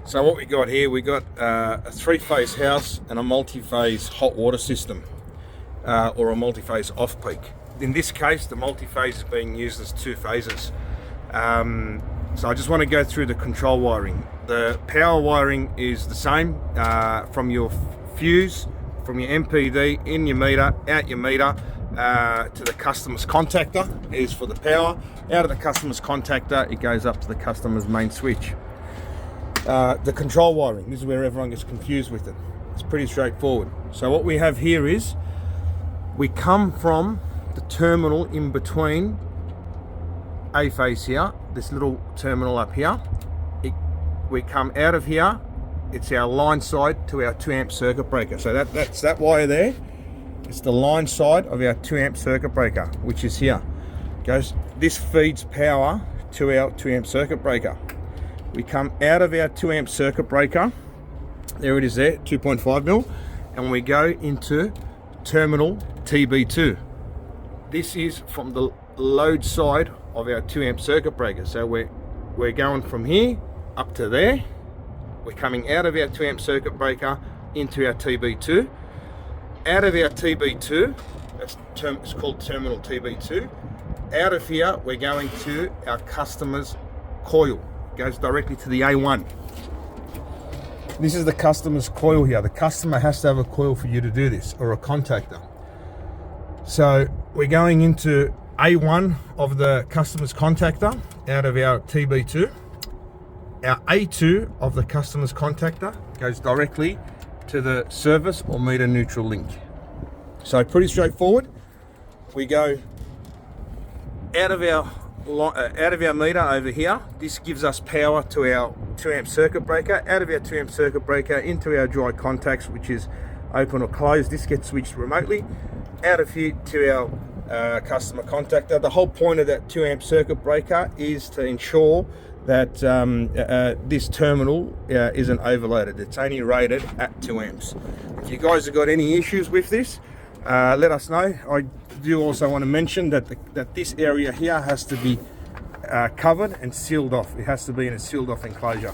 So what we got here, we got a three-phase house and a multi-phase hot water system, or a multi-phase off-peak. In this case, the multi-phase is being used as two phases. So I just want to go through the control wiring. The power wiring is the same from your fuse, from your MPD, in your meter, out your meter, to the customer's contactor is for the power. Out of the customer's contactor, it goes up to the customer's main switch. The control wiring, this is where everyone gets confused with it. It's pretty straightforward. So what we have here is, we come from the terminal in between A phase here, this little terminal up here. We come out of here, it's our line side to our 2 amp circuit breaker. So that's that wire there. It's the line side of our 2 amp circuit breaker, which is here. This feeds power to our 2 amp circuit breaker. We come out of our 2 amp circuit breaker, there it is there, 2.5 mil, and we go into terminal TB2. This is from the load side of our 2 amp circuit breaker. So we're going from here up to there. We're coming out of our 2 amp circuit breaker into our TB2. Out of our TB2, it's called terminal TB2. Out of here, we're going to our customer's coil. Goes directly to the A1. This is the customer's coil here. The customer has to have a coil for you to do this, or a contactor. So we're going into A1 of the customer's contactor out of our TB2. Our A2 of the customer's contactor goes directly to the service or meter neutral link. So pretty straightforward. We go out of our meter over here. This gives us power to our 2 amp circuit breaker. Out of our 2 amp circuit breaker into our dry contacts, which is open or closed. This gets switched remotely. Out of here to our customer contactor. The whole point of that 2 amp circuit breaker is to ensure that this terminal isn't overloaded. It's only rated at 2 amps. If you guys have got any issues with this, let us know. I do also want to mention that this area here has to be covered and sealed off. It has to be in a sealed off enclosure.